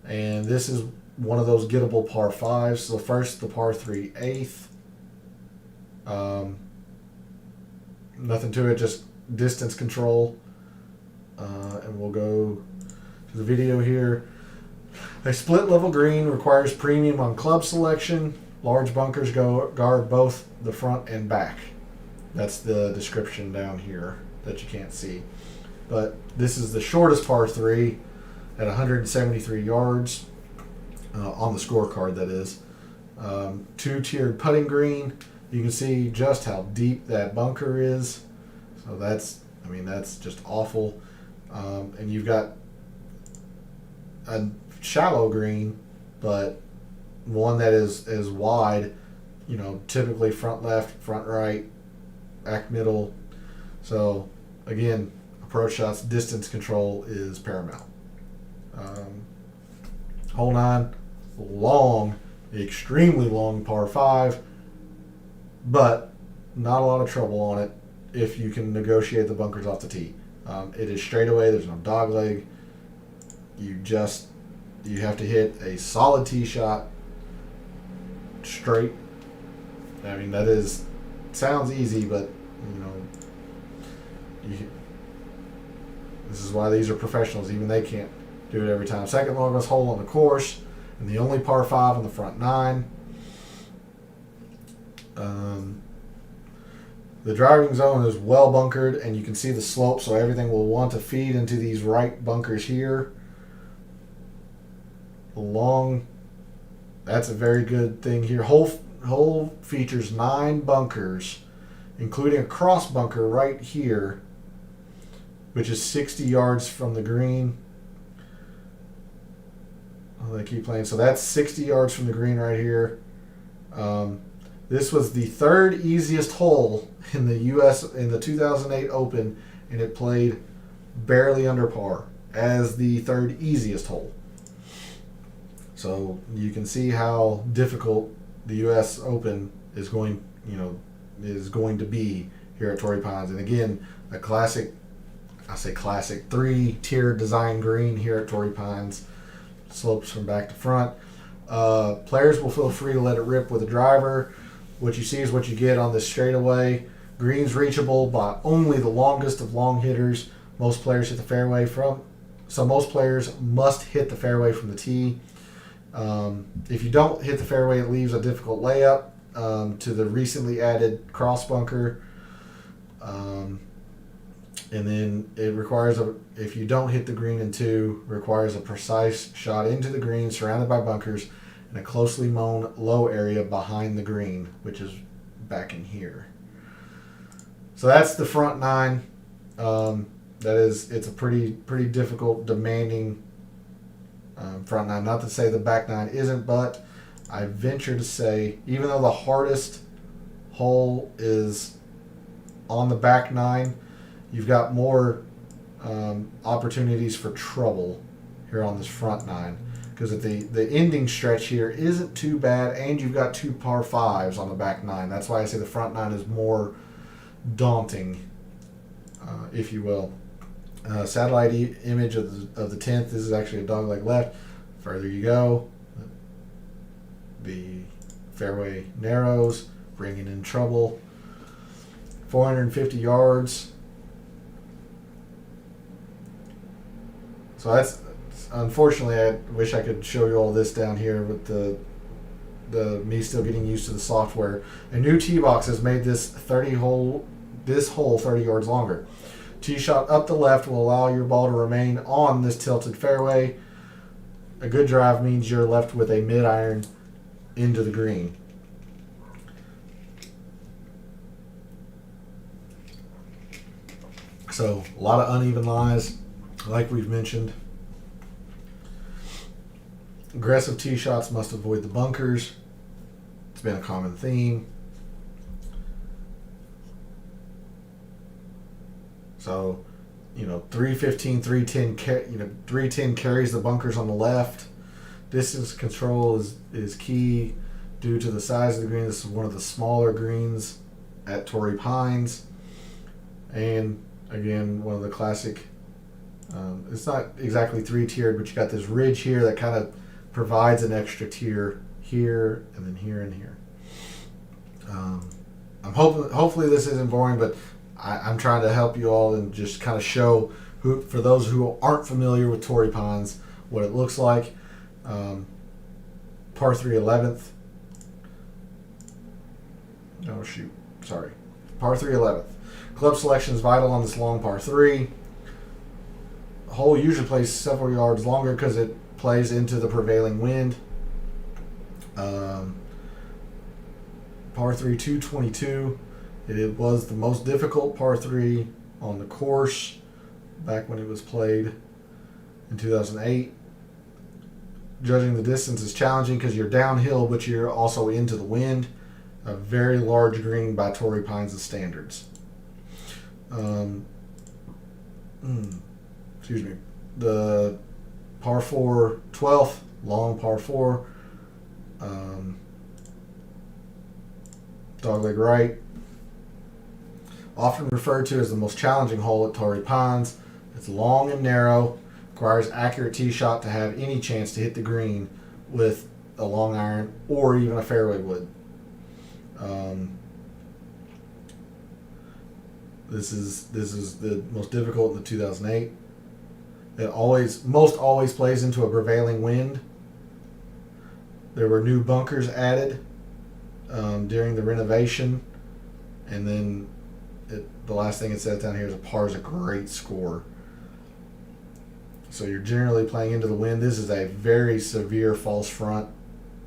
and this is one of those gettable par 5s. So first, the par 3 eighth. Nothing to it, just distance control. And we'll go to the video here. A split level green requires premium on club selection. Large bunkers guard both the front and back. That's the description down here that you can't see. But this is the shortest par 3 at 173 yards on the scorecard, that is. 2-tiered putting green. You can see just how deep that bunker is. So that's just awful. And you've got a shallow green, but one that is wide, typically front left, front right, back middle. So again, approach shots, distance control is paramount. Hole 9, long, extremely long par 5, but not a lot of trouble on it if you can negotiate the bunkers off the tee. It is straightaway. There's no dog leg. You have to hit a solid tee shot straight. That sounds easy, but this is why these are professionals. Even they can't do it every time. Second longest hole on the course, and the only par 5 on the front 9. The driving zone is well bunkered, and you can see the slope, so everything will want to feed into these right bunkers here. That's a very good thing here. Hole features 9 bunkers, including a cross bunker right here, which is 60 yards from the green. Oh, they keep playing. So that's 60 yards from the green right here. This was the 3rd easiest hole in the U.S. in the 2008 Open, and it played barely under par as the 3rd easiest hole. So you can see how difficult the U.S. Open is going to be here at Torrey Pines. And again, a classic 3-tiered design green here at Torrey Pines. Slopes from back to front. Players will feel free to let it rip with a driver. What you see is what you get on this straightaway. Green's reachable by only the longest of long hitters. Most players hit the fairway most players must hit the fairway from the tee. If you don't hit the fairway, it leaves a difficult layup to the recently added cross bunker. And then it requires if you don't hit the green in 2, requires a precise shot into the green surrounded by bunkers in a closely mown low area behind the green, which is back in here. So that's the front 9. It's a pretty difficult, demanding front 9. Not to say the back 9 isn't, but I venture to say, even though the hardest hole is on the back 9, you've got more opportunities for trouble here on this front 9, because the ending stretch here isn't too bad, and you've got 2 par 5s on the back 9. That's why I say the front 9 is more daunting, if you will. Satellite image of the 10th. This is actually a dogleg left. Further you go, the fairway narrows, bringing in trouble. 450 yards. So that's, unfortunately, I wish I could show you all this down here with the me still getting used to the software. A new tee box has made this hole 30 yards longer. Tee shot up the left will allow your ball to remain on this tilted fairway. A good drive means you're left with a mid-iron into the green. So a lot of uneven lies, like we've mentioned. Aggressive tee shots must avoid the bunkers. It's been a common theme. So, 315, 310, 310 carries the bunkers on the left. Distance control is key due to the size of the green. This is one of the smaller greens at Torrey Pines. And again, one of the classic, it's not exactly three-tiered, but you got this ridge here that kind of provides an extra tier here and then here and here. Hopefully this isn't boring, but I'm trying to help you all and just kind of show for those who aren't par with Torrey Pines, what it looks like. Par 3 11th. Oh shoot, sorry. Par 3 11th. Club selection is vital on this long par 3. The hole usually plays several yards longer because it plays into the prevailing wind. Par 3 222. It was the most difficult par 3 on the course back when it was played in 2008. Judging the distance is challenging because you're downhill, but you're also into the wind. A very large green by Torrey Pines' standards. Excuse me. The par 4 12th, long par 4. Dogleg right. Often referred to as the most challenging hole at Torrey Pines. It's long and narrow, requires accurate tee shot to have any chance to hit the green with a long iron or even a fairway wood. This is the most difficult in the 2008. It most always plays into a prevailing wind. There were new bunkers added during the renovation, and then the last thing it says down here is a par is a great score. So you're generally playing into the wind. This is a very severe false front,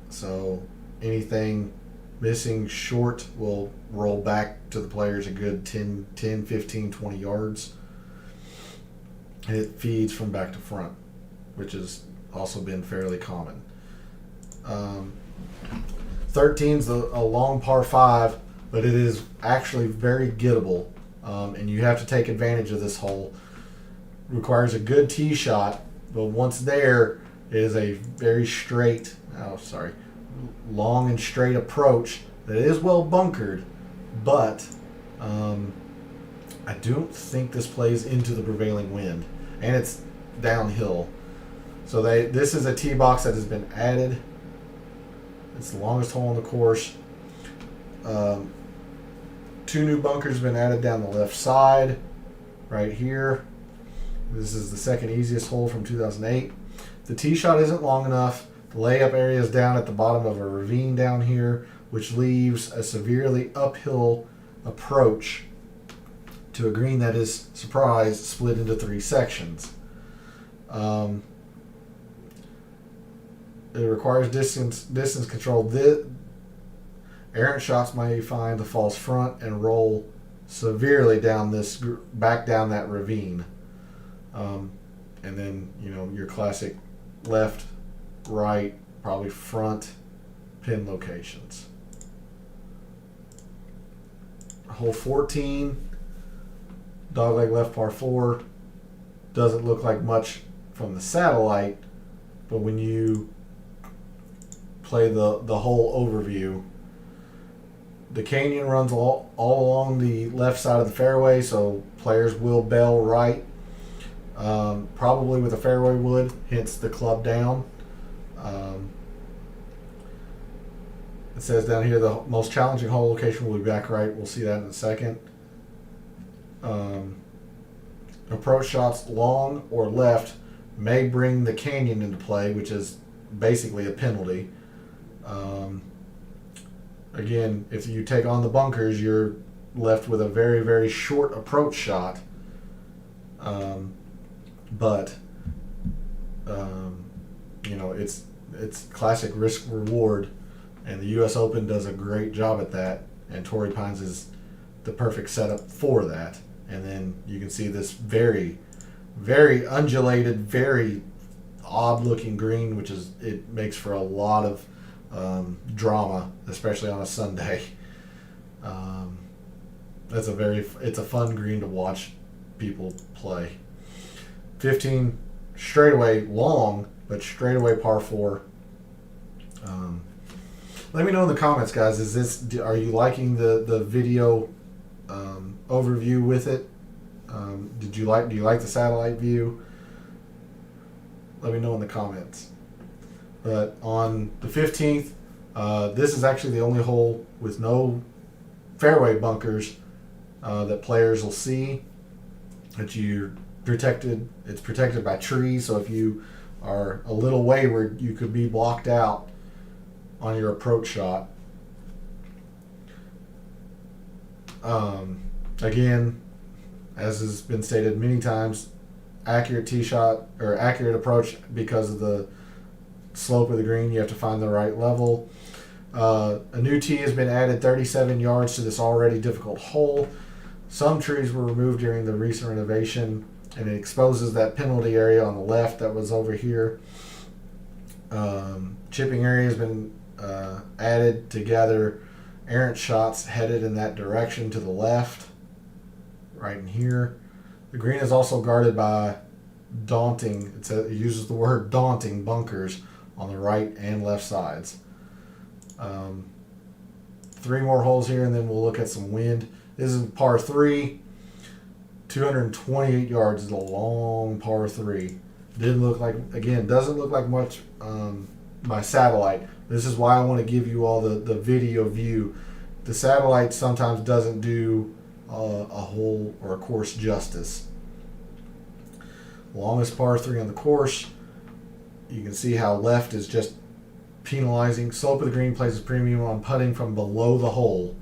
so anything missing short will roll back to the players a good 10, 15, 20 yards. And it feeds from back to front, which has also been fairly common. 13's a long par 5, but it is actually very gettable, and you have to take advantage of this hole. Requires a good tee shot, but once there, it is a very long and straight approach that is well bunkered, but I don't think this plays into the prevailing wind, and it's downhill. So this is a tee box that has been added. It's the longest hole on the course. 2 new bunkers have been added down the left side, right here. This is the second easiest hole from 2008. The tee shot isn't long enough. The layup area is down at the bottom of a ravine down here, which leaves a severely uphill approach to a green that is, surprise, split into 3 sections. It requires distance control. Errant shots may find the false front and roll severely down back down that ravine. And then, your classic left, right, probably front pin locations. Hole 14, dogleg left par 4. Doesn't look like much from the satellite, but when you play the whole overview, the canyon runs all along the left side of the fairway, so players will bail right, probably with a fairway wood, hence the club down. It says down here the most challenging hole location will be back right. We'll see that in a second. Approach shots long or left may bring the canyon into play, which is basically a penalty. Again, if you take on the bunkers, you're left with a very, very short approach shot, But you know, it's classic risk reward, and the U.S. Open does a great job at that. And Torrey Pines is the perfect setup for that. And then you can see this very, very undulated, very odd-looking green, which is it makes for a lot of drama, especially on a Sunday. It's a fun green to watch people play. 15 straightaway long, but straightaway par 4. Let me know in the comments, guys. Are you liking the video overview with it? Do you like the satellite view? Let me know in the comments. But on the 15th, this is actually the only hole with no fairway bunkers that players will see. That you're protected. It's protected by trees, so if you are a little wayward, you could be blocked out on your approach shot. Again, as has been stated many times, accurate tee shot or accurate approach because of the slope of the green. You have to find the right level. A new tee has been added 37 yards to this already difficult hole. Some trees were removed during the recent renovation, and it exposes that penalty area on the left that was over here. Chipping area has been added to gather errant shots headed in that direction to the left, right in here. The green is also guarded by it uses the word daunting bunkers on the right and left sides. 3 more holes here, and then we'll look at some wind. This is par 3. 228 yards is a long par 3. Doesn't look like much by satellite. This is why I want to give you all the video view. The satellite sometimes doesn't do a hole or a course justice. Longest par 3 on the course. You can see how left is just penalizing. Slope of the green places premium on putting from below the hole.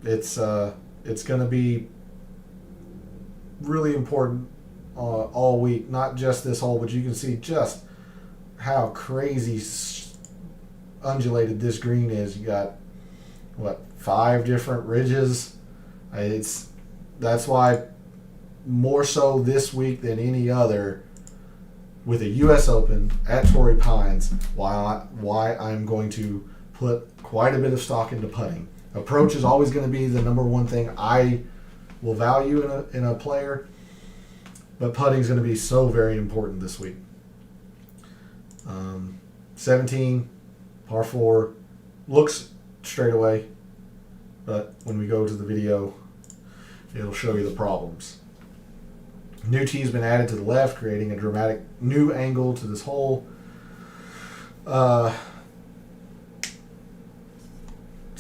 It's going to be really important all week, not just this hole, but you can see just how crazy undulated this green is. You got 5 different ridges. That's why more so this week than any other with a U.S. Open at Torrey Pines, why I'm going to put quite a bit of stock into putting. Approach is always going to be the number one thing I will value in a player, but putting is going to be so very important this week. 17, par 4, looks straight away, but when we go to the video, it'll show you the problems. New tee has been added to the left, creating a dramatic new angle to this hole. So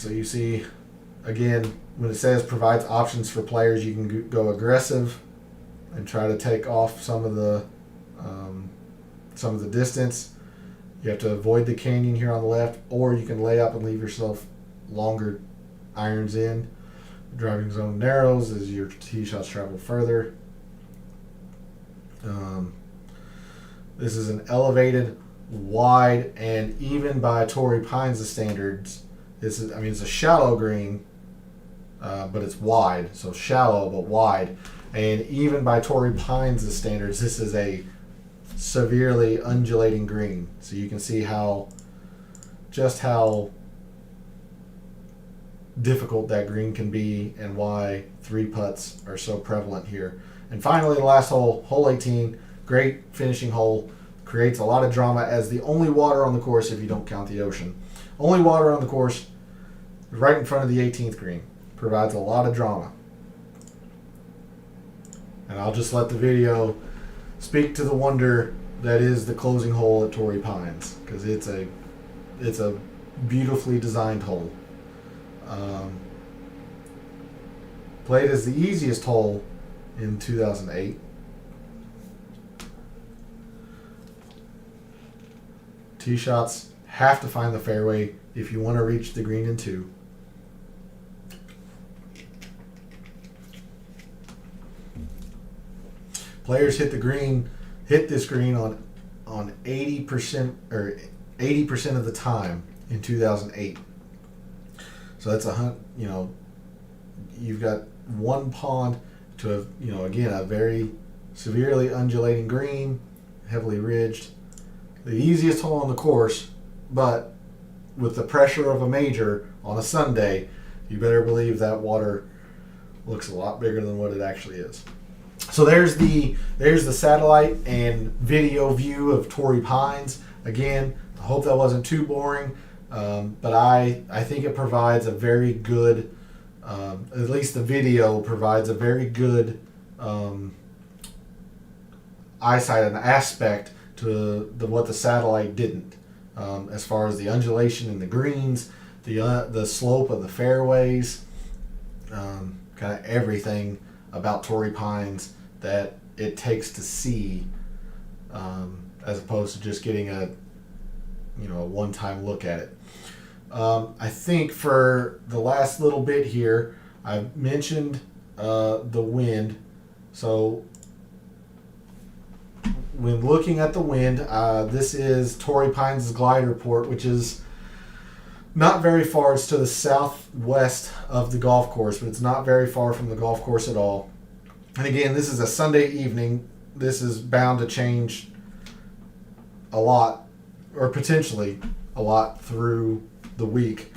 you see, again, when it says provides options for players, you can go aggressive and try to take off some of the distance. You have to avoid the canyon here on the left, or you can lay up and leave yourself longer irons in. The driving zone narrows as your tee shots travel further. This is an elevated, wide, and even by Torrey Pines' standards, it's a shallow green, but it's wide, so shallow but wide. And even by Torrey Pines' standards, this is a severely undulating green. So you can see how difficult that green can be and why 3 putts are so prevalent here. And finally, the last hole, hole 18, great finishing hole, creates a lot of drama as the only water on the course if you don't count the ocean. Only water on the course, right in front of the 18th green, provides a lot of drama. And I'll just let the video speak to the wonder that is the closing hole at Torrey Pines, because it's a beautifully designed hole. Played as the easiest hole in 2008. Tee shots have to find the fairway if you want to reach the green in 2. Players hit this green on 80% or 80% of the time in 2008. So that's you've got one pond to have, again, a very severely undulating green, heavily ridged. The easiest hole on the course, but with the pressure of a major on a Sunday, you better believe that water looks a lot bigger than what it actually is. So there's the satellite and video view of Torrey Pines. Again, I hope that wasn't too boring, but I think it provides a very good, at least the video provides a very good eyesight and aspect to what the satellite didn't, as far as the undulation in the greens, the slope of the fairways, kind of everything about Torrey Pines that it takes to see, as opposed to just getting a one-time look at it. I think for the last little bit here, I mentioned the wind. So when looking at the wind, this is Torrey Pines' glide report, which is not very far. It's to the southwest of the golf course, but it's not very far from the golf course at all. And again, this is a Sunday evening. This is bound to change a lot, or potentially a lot, through the week.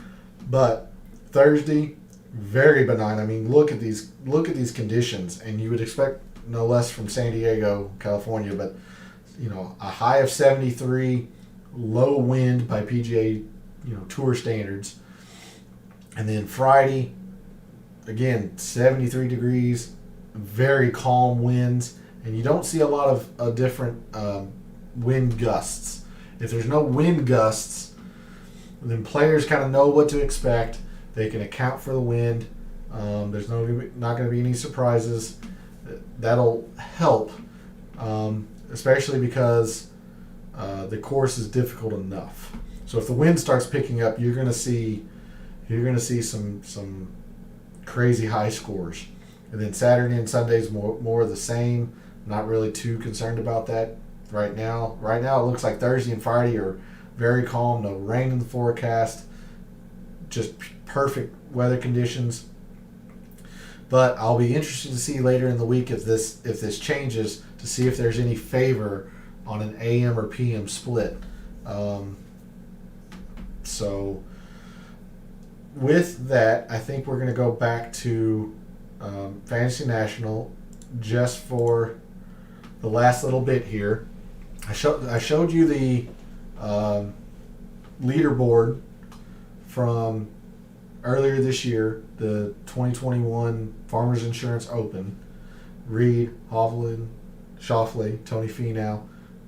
But Thursday, very benign. I mean, look at these conditions, and you would expect no less from San Diego, California. But a high of 73, low wind by PGA Tour standards, and then Friday, again 73 degrees, very calm winds, and you don't see a lot of different wind gusts. If there's no wind gusts, then players kind of know what to expect. They can account for the wind. There's not going to be any surprises. That'll help, especially because the course is difficult enough. So if the wind starts picking up, you're going to see some crazy high scores. And then Saturday and Sunday's more of the same. Not really too concerned about that right now. Right now it looks like Thursday and Friday are very calm, no rain in the forecast, just perfect weather conditions. But I'll be interested to see later in the week if this changes, to see if there's any favor on an AM or PM split. So with that, I think we're going to go back to Fantasy National just for the last little bit here. I showed you the leaderboard from earlier this year, the 2021 Farmers Insurance Open. Reed, Hovland, Schauffele, Tony Finau,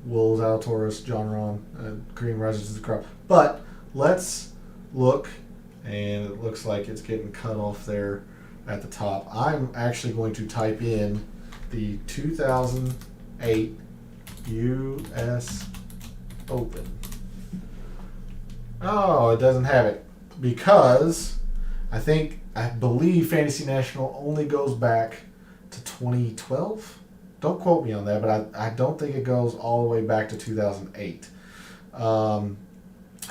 Will Zalatoris, John Rahm, Kareem rises to the crop. But let's look, and it looks like it's getting cut off there at the top. I'm actually going to type in the 2008 U.S. Open. Oh, it doesn't have it, because I believe Fantasy National only goes back to 2012. Don't quote me on that, but I don't think it goes all the way back to 2008.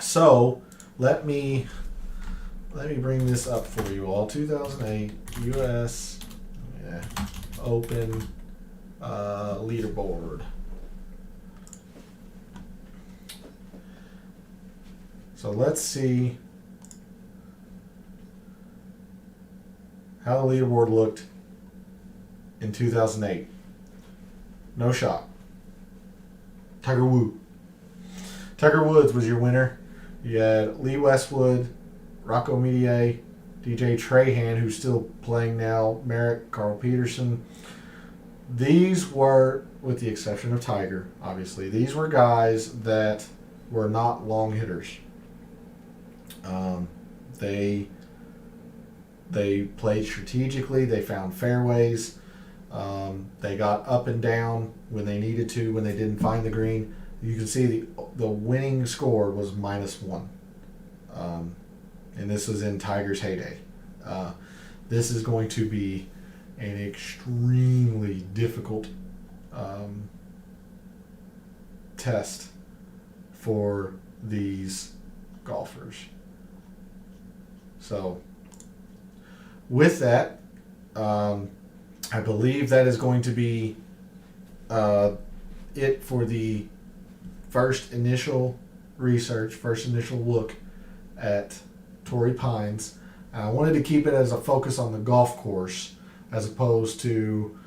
So let me bring this up for you all. 2008 U.S. Open leaderboard. So let's see how the leaderboard looked in 2008. No shot. Tiger Woods was your winner. You had Lee Westwood, Rocco Mediate, DJ Trahan, who's still playing now, Merrick, Carl Peterson. These were, with the exception of Tiger, obviously, these were guys that were not long hitters. They played strategically. They found fairways. They got up and down when they needed to, when they didn't find the green. You can see the winning score was -1. And this was in Tiger's heyday. This is going to be an extremely difficult test for these golfers. So with that, I believe that is going to be it for the first initial research, first initial look at Torrey Pines. And I wanted to keep it as a focus on the golf course as opposed to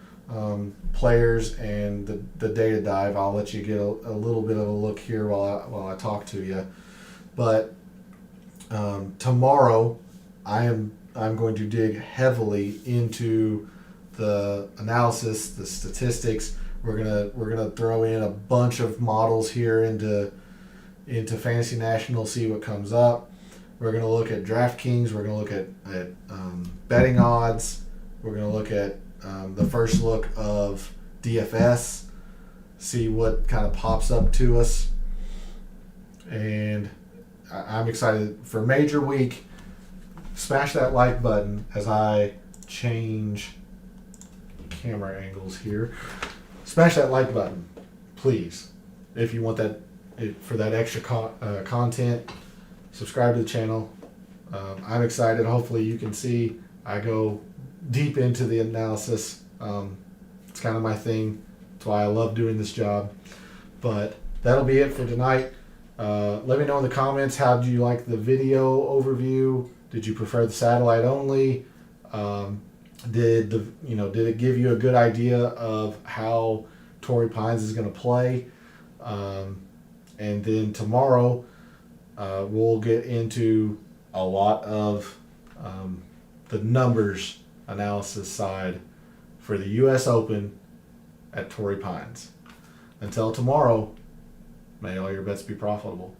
players and the data dive. I'll let you get a little bit of a look here while I talk to you. But tomorrow, I'm going to dig heavily into the analysis, the statistics. We're gonna throw in a bunch of models here into Fantasy National, see what comes up. We're gonna look at DraftKings. We're gonna look at betting odds. We're gonna look at the first look of DFS, see what kind of pops up to us. And I'm excited for Major Week. Smash that like button as I change camera angles here. Smash that like button, please. If you want that for that extra content, subscribe to the channel. I'm excited. Hopefully you can see I go deep into the analysis. It's kind of my thing. That's why I love doing this job. But that'll be it for tonight. Let me know in the comments, how did you like the video overview? Did you prefer the satellite only? Did it give you a good idea of how Torrey Pines is going to play? And then tomorrow we'll get into a lot of the numbers analysis side for the U.S. Open at Torrey Pines. Until tomorrow, may all your bets be profitable.